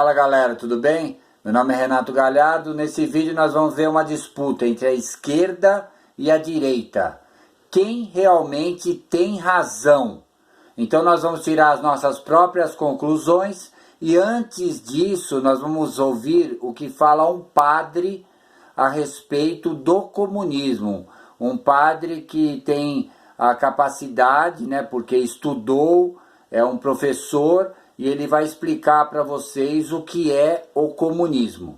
Fala galera, tudo bem? Meu nome é Renato Galhardo. Nesse vídeo nós vamos ver uma disputa entre a esquerda e a direita. Quem realmente tem razão? Então nós vamos tirar as nossas próprias conclusões e antes disso nós vamos ouvir o que fala um padre a respeito do comunismo. Um padre que tem a capacidade, né, porque estudou, é um professor e ele vai explicar para vocês o que é o comunismo.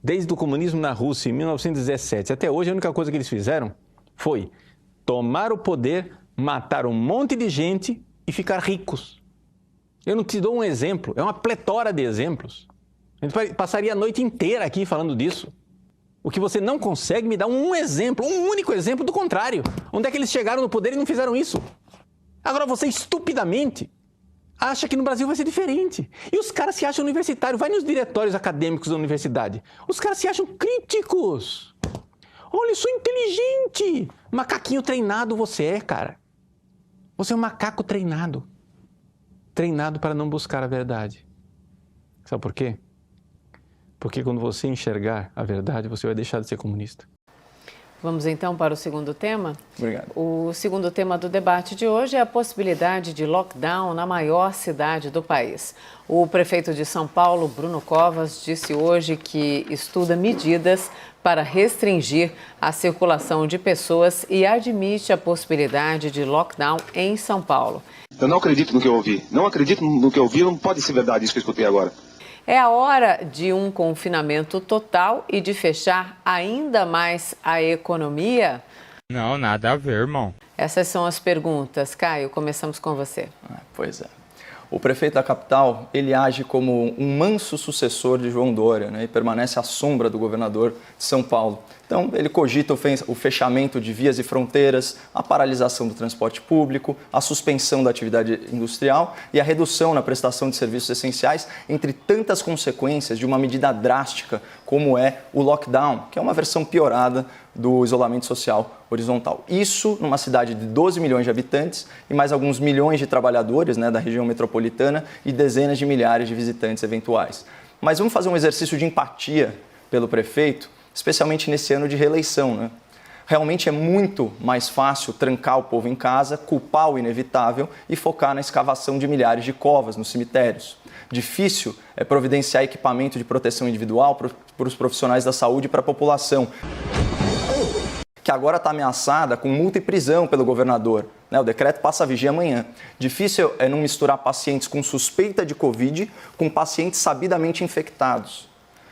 Desde o comunismo na Rússia em 1917 até hoje, a única coisa que eles fizeram foi tomar o poder, matar um monte de gente e ficar ricos. Eu não te dou um exemplo, é uma pletora de exemplos. A gente passaria a noite inteira aqui falando disso. O que você não consegue me dar um exemplo, um único exemplo do contrário. Onde é que eles chegaram no poder e não fizeram isso? Agora você estupidamente acha que no Brasil vai ser diferente. E os caras se acham universitários. Vai nos diretórios acadêmicos da universidade. Os caras se acham críticos. Olha, eu sou inteligente. Macaquinho treinado você é, cara. Você é um macaco treinado. Treinado para não buscar a verdade. Sabe por quê? Porque quando você enxergar a verdade, você vai deixar de ser comunista. Vamos então para o segundo tema? Obrigado. O segundo tema do debate de hoje é a possibilidade de lockdown na maior cidade do país. O prefeito de São Paulo, Bruno Covas, disse hoje que estuda medidas para restringir a circulação de pessoas e admite a possibilidade de lockdown em São Paulo. Eu não acredito no que eu ouvi. Não acredito no que eu ouvi, não pode ser verdade isso que eu escutei agora. É a hora de um confinamento total e de fechar ainda mais a economia? Não, nada a ver, irmão. Essas são as perguntas. Caio, começamos com você. Pois é. O prefeito da capital, ele age como um manso sucessor de João Dória, né, e permanece à sombra do governador de São Paulo. Então, ele cogita o fechamento de vias e fronteiras, a paralisação do transporte público, a suspensão da atividade industrial e a redução na prestação de serviços essenciais, entre tantas consequências de uma medida drástica como é o lockdown, que é uma versão piorada do isolamento social horizontal. Isso numa cidade de 12 milhões de habitantes e mais alguns milhões de trabalhadores, né, da região metropolitana e dezenas de milhares de visitantes eventuais. Mas vamos fazer um exercício de empatia pelo prefeito, especialmente nesse ano de reeleição, né? Realmente é muito mais fácil trancar o povo em casa, culpar o inevitável e focar na escavação de milhares de covas nos cemitérios. Difícil é providenciar equipamento de proteção individual para os profissionais da saúde e para a população, que agora está ameaçada com multa e prisão pelo governador. O decreto passa a vigir amanhã. Difícil é não misturar pacientes com suspeita de Covid com pacientes sabidamente infectados.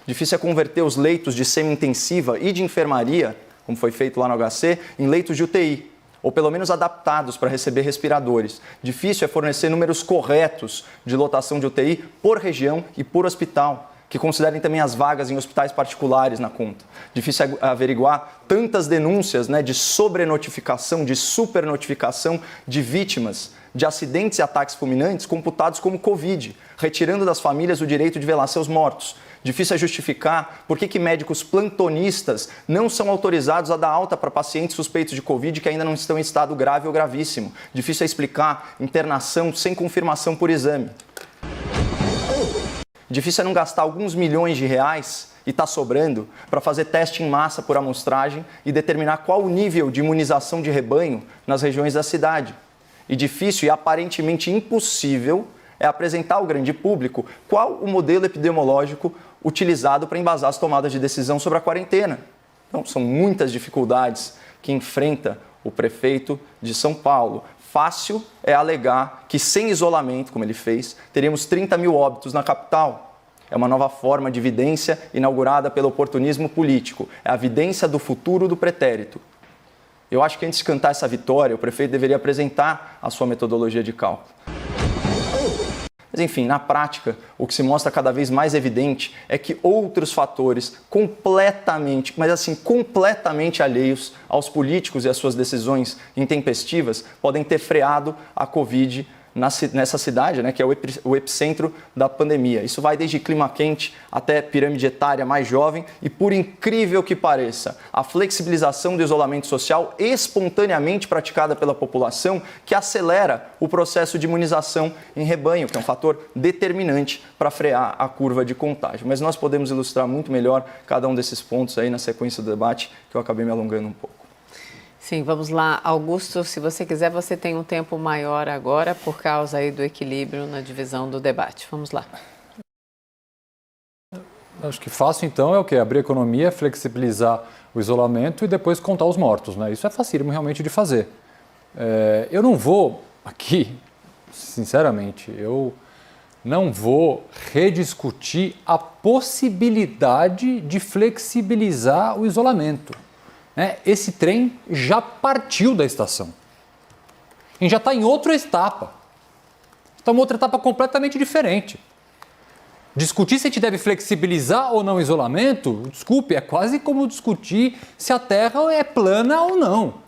Difícil é converter os leitos de semi-intensiva e de enfermaria, como foi feito lá no HC, em leitos de UTI, ou pelo menos adaptados para receber respiradores. Difícil é fornecer números corretos de lotação de UTI por região e por hospital, que considerem também as vagas em hospitais particulares na conta. Difícil é averiguar tantas denúncias, né, de sobrenotificação, de supernotificação de vítimas de acidentes e ataques fulminantes computados como Covid, retirando das famílias o direito de velar seus mortos. Difícil é justificar por que médicos plantonistas não são autorizados a dar alta para pacientes suspeitos de Covid que ainda não estão em estado grave ou gravíssimo. Difícil é explicar internação sem confirmação por exame. Difícil é não gastar alguns milhões de reais e está sobrando para fazer teste em massa por amostragem e determinar qual o nível de imunização de rebanho nas regiões da cidade. E difícil e aparentemente impossível é apresentar ao grande público qual o modelo epidemiológico utilizado para embasar as tomadas de decisão sobre a quarentena. Então, são muitas dificuldades que enfrenta o prefeito de São Paulo. Fácil é alegar que sem isolamento, como ele fez, teríamos 30 mil óbitos na capital. É uma nova forma de evidência inaugurada pelo oportunismo político. É a evidência do futuro do pretérito. Eu acho que antes de cantar essa vitória, o prefeito deveria apresentar a sua metodologia de cálculo. Mas, enfim, na prática, o que se mostra cada vez mais evidente é que outros fatores completamente, mas assim, completamente alheios aos políticos e às suas decisões intempestivas podem ter freado a Covid nessa cidade, né, que é o epicentro da pandemia. Isso vai desde clima quente até pirâmide etária mais jovem e, por incrível que pareça, a flexibilização do isolamento social espontaneamente praticada pela população que acelera o processo de imunização em rebanho, que é um fator determinante para frear a curva de contágio. Mas nós podemos ilustrar muito melhor cada um desses pontos aí na sequência do debate, que eu acabei me alongando um pouco. Sim, vamos lá. Augusto, se você quiser, você tem um tempo maior agora por causa aí do equilíbrio na divisão do debate. Vamos lá. Acho que fácil, então, é o quê? Abrir a economia, flexibilizar o isolamento e depois contar os mortos, né? Isso é facílimo realmente de fazer. Eu não vou aqui, sinceramente, eu não vou rediscutir a possibilidade de flexibilizar o isolamento. Esse trem já partiu da estação. A gente já está em outra etapa. Está em outra etapa completamente diferente. Discutir se a gente deve flexibilizar ou não o isolamento, desculpe, é quase como discutir se a Terra é plana ou não.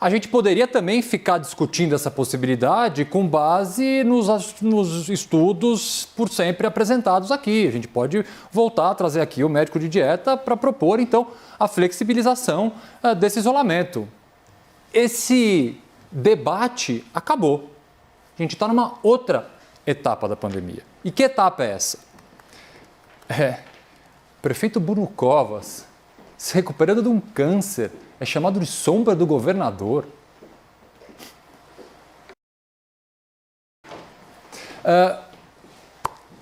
A gente poderia também ficar discutindo essa possibilidade com base nos estudos por sempre apresentados aqui. A gente pode voltar a trazer aqui o médico de dieta para propor, então, a flexibilização desse isolamento. Esse debate acabou. A gente está numa outra etapa da pandemia. E que etapa é essa? O prefeito Bruno Covas se recuperando de um câncer. É chamado de sombra do governador.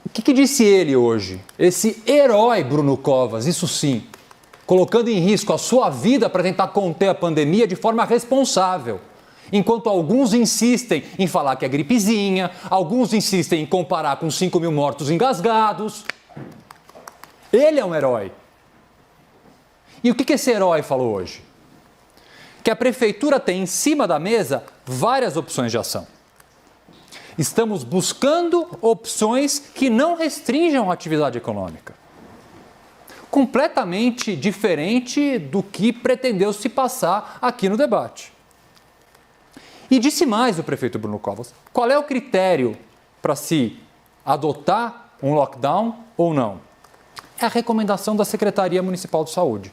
O que disse ele hoje? Esse herói Bruno Covas, isso sim, colocando em risco a sua vida para tentar conter a pandemia de forma responsável. Enquanto alguns insistem em falar que é gripezinha, alguns insistem em comparar com 5 mil mortos engasgados. Ele é um herói. E o que esse herói falou hoje? Que a prefeitura tem em cima da mesa várias opções de ação. Estamos buscando opções que não restringam a atividade econômica. Completamente diferente do que pretendeu se passar aqui no debate. E disse mais o prefeito Bruno Covas. Qual é o critério para se adotar um lockdown ou não? É a recomendação da Secretaria Municipal de Saúde.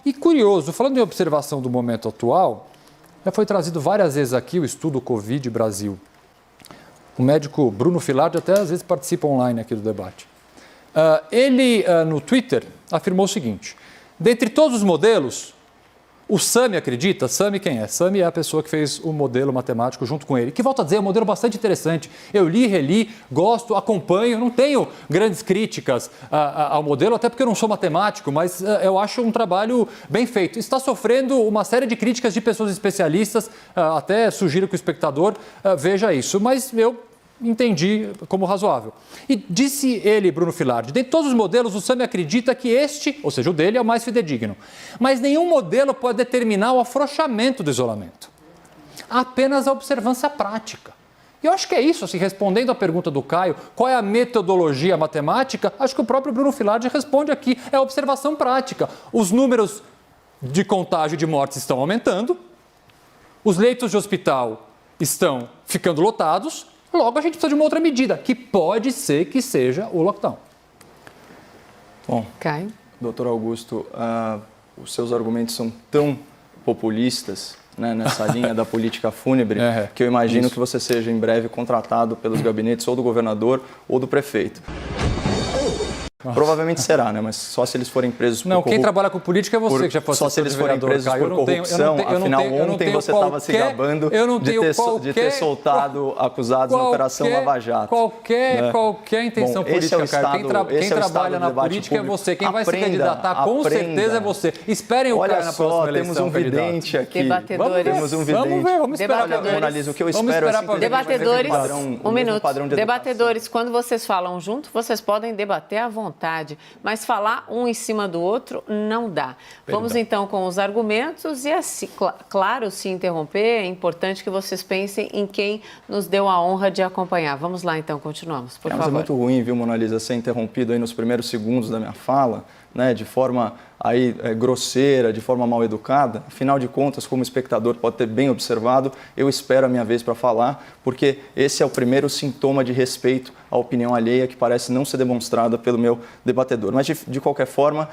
E curioso, falando em observação do momento atual, já foi trazido várias vezes aqui o estudo Covid Brasil. O médico Bruno Filardi até às vezes participa online aqui do debate. Ele, no Twitter, afirmou o seguinte: dentre todos os modelos, o SAMI acredita, SAMI quem é? SAMI é a pessoa que fez o modelo matemático junto com ele, que, volto a dizer, é um modelo bastante interessante. Eu li, reli, gosto, acompanho, não tenho grandes críticas ao modelo, até porque eu não sou matemático, mas eu acho um trabalho bem feito. Está sofrendo uma série de críticas de pessoas especialistas, até sugiro que o espectador veja isso, mas eu entendi como razoável. E disse ele, Bruno Filardi, de todos os modelos, o SAMI acredita que este, ou seja, o dele, é o mais fidedigno. Mas nenhum modelo pode determinar o afrouxamento do isolamento. Há apenas a observância prática. E eu acho que é isso, assim, respondendo à pergunta do Caio, qual é a metodologia matemática, acho que o próprio Bruno Filardi responde aqui, é a observação prática. Os números de contágio e de mortes estão aumentando, os leitos de hospital estão ficando lotados. Logo, a gente precisa de uma outra medida, que pode ser que seja o lockdown. Bom, Caio? doutor Augusto, os seus argumentos são tão populistas, né, nessa linha da política fúnebre, que eu imagino que você seja em breve contratado pelos gabinetes ou do governador ou do prefeito. Provavelmente será, né? Mas só se eles forem presos por corrupção. Quem trabalha com política é você que já foi só se eles forem presos por corrupção. Afinal, ontem você estava se gabando de ter soltado acusados na Operação Lava Jato. Qualquer intenção política, Caio. Quem trabalha na política é você. Quem vai se candidatar com certeza é você. Esperem o Caio na próxima eleição. Temos um vidente aqui. Debatedores. Temos um vidente. Vamos esperar. Olha, Mona Lisa, o que eu espero é que debatedores, um minuto. Debatedores, quando vocês falam junto, vocês podem debater à vontade. Mas falar um em cima do outro não dá. Vamos então com os argumentos e, assim, claro, se interromper, é importante que vocês pensem em quem nos deu a honra de acompanhar. Vamos lá então, continuamos, por favor. É muito ruim, viu, Mona Lisa, ser interrompido aí nos primeiros segundos da minha fala, né, de forma aí grosseira, de forma mal educada, afinal de contas, como espectador pode ter bem observado, eu espero a minha vez para falar, porque esse é o primeiro sintoma de respeito à opinião alheia que parece não ser demonstrada pelo meu debatedor. Mas, de qualquer forma,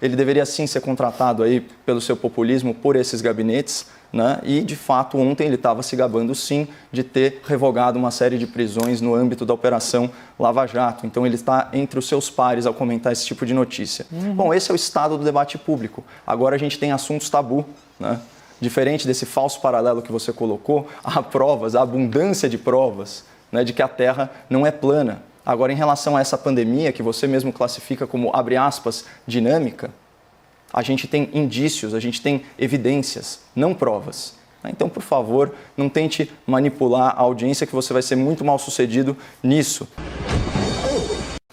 ele deveria sim ser contratado aí pelo seu populismo por esses gabinetes, né? E, de fato, ontem ele estava se gabando sim de ter revogado uma série de prisões no âmbito da Operação Lava Jato. Então ele está entre os seus pares ao comentar esse tipo de notícia. Bom, esse é o estado do debate público. Agora a gente tem assuntos tabu, né? Diferente desse falso paralelo que você colocou, há provas, há abundância de provas, né, de que a Terra não é plana. Agora, em relação a essa pandemia, que você mesmo classifica como, abre aspas, dinâmica, a gente tem indícios, a gente tem evidências, não provas. Então, por favor, não tente manipular a audiência, que você vai ser muito mal sucedido nisso.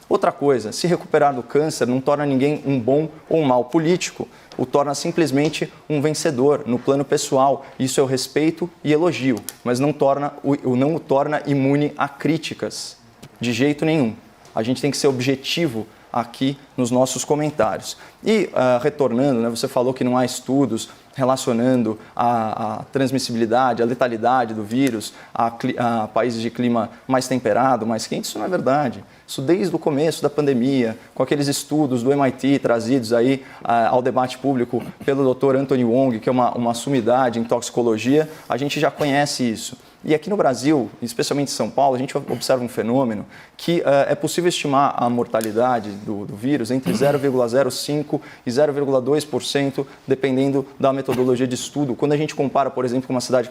Outra coisa, se recuperar do câncer não torna ninguém um bom ou um mau político, o torna simplesmente um vencedor no plano pessoal. Isso eu respeito e elogio, mas não o torna imune a críticas, de jeito nenhum. A gente tem que ser objetivo aqui nos nossos comentários. E, retornando, né, você falou que não há estudos relacionando a transmissibilidade, a letalidade do vírus a países de clima mais temperado, mais quente. Isso não é verdade. Isso desde o começo da pandemia, com aqueles estudos do MIT trazidos aí ao debate público pelo Dr. Anthony Wong, que é uma sumidade em toxicologia, a gente já conhece isso. E aqui no Brasil, especialmente em São Paulo, a gente observa um fenômeno que é possível estimar a mortalidade do vírus entre 0,05% e 0,2%, dependendo da metodologia de estudo. Quando a gente compara, por exemplo, com uma cidade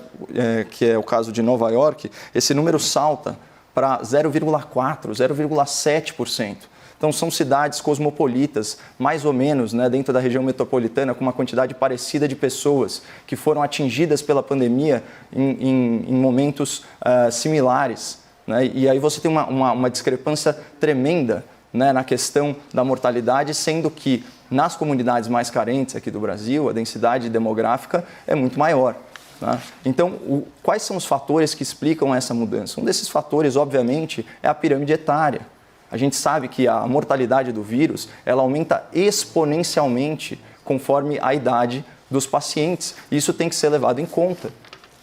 que é o caso de Nova York, esse número salta para 0,4%, 0,7%. Então, são cidades cosmopolitas, mais ou menos, né, dentro da região metropolitana, com uma quantidade parecida de pessoas que foram atingidas pela pandemia em momentos similares, né? E aí você tem uma discrepância tremenda, né, na questão da mortalidade, sendo que nas comunidades mais carentes aqui do Brasil, a densidade demográfica é muito maior. Tá? Então, quais são os fatores que explicam essa mudança? Um desses fatores, obviamente, é a pirâmide etária. A gente sabe que a mortalidade do vírus ela aumenta exponencialmente conforme a idade dos pacientes. Isso tem que ser levado em conta.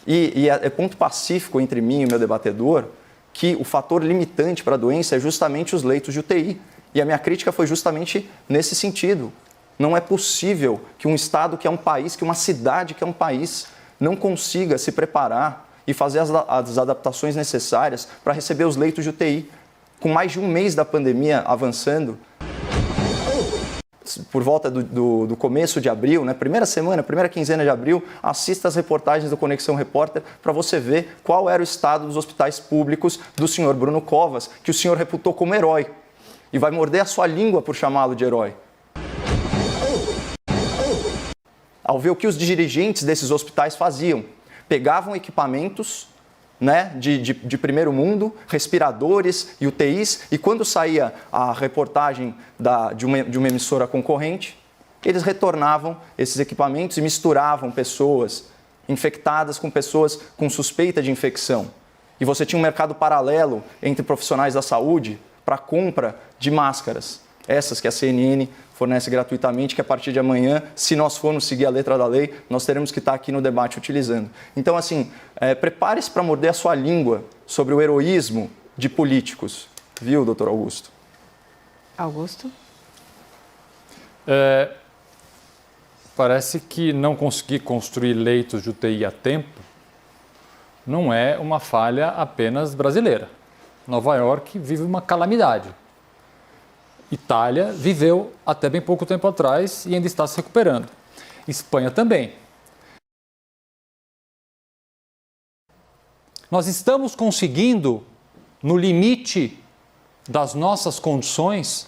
E é ponto pacífico entre mim e o meu debatedor que o fator limitante para a doença é justamente os leitos de UTI. E a minha crítica foi justamente nesse sentido. Não é possível que um estado que é um país, que uma cidade que é um país, não consiga se preparar e fazer as adaptações necessárias para receber os leitos de UTI. Com mais de um mês da pandemia avançando, por volta do começo de abril, né, primeira quinzena de abril, assista as reportagens do Conexão Repórter para você ver qual era o estado dos hospitais públicos do senhor Bruno Covas, que o senhor reputou como herói. E vai morder a sua língua por chamá-lo de herói. Ao ver o que os dirigentes desses hospitais faziam, pegavam equipamentos, né, de primeiro mundo, respiradores e UTIs, e quando saía a reportagem de uma emissora concorrente, eles retornavam esses equipamentos e misturavam pessoas infectadas com pessoas com suspeita de infecção. E você tinha um mercado paralelo entre profissionais da saúde para a compra de máscaras, essas que a CNN fornece gratuitamente, que a partir de amanhã, se nós formos seguir a letra da lei, nós teremos que estar aqui no debate utilizando. Então, assim, prepare-se para morder a sua língua sobre o heroísmo de políticos. Viu, doutor Augusto? Augusto? Parece que não conseguir construir leitos de UTI a tempo não é uma falha apenas brasileira. Nova York vive uma calamidade. Itália viveu até bem pouco tempo atrás e ainda está se recuperando. Espanha também. Nós estamos conseguindo, no limite das nossas condições,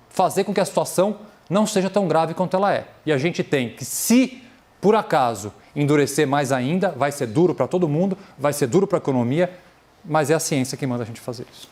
fazer com que a situação não seja tão grave quanto ela é. E a gente tem que, se por acaso endurecer mais ainda, vai ser duro para todo mundo, vai ser duro para a economia, mas é a ciência que manda a gente fazer isso.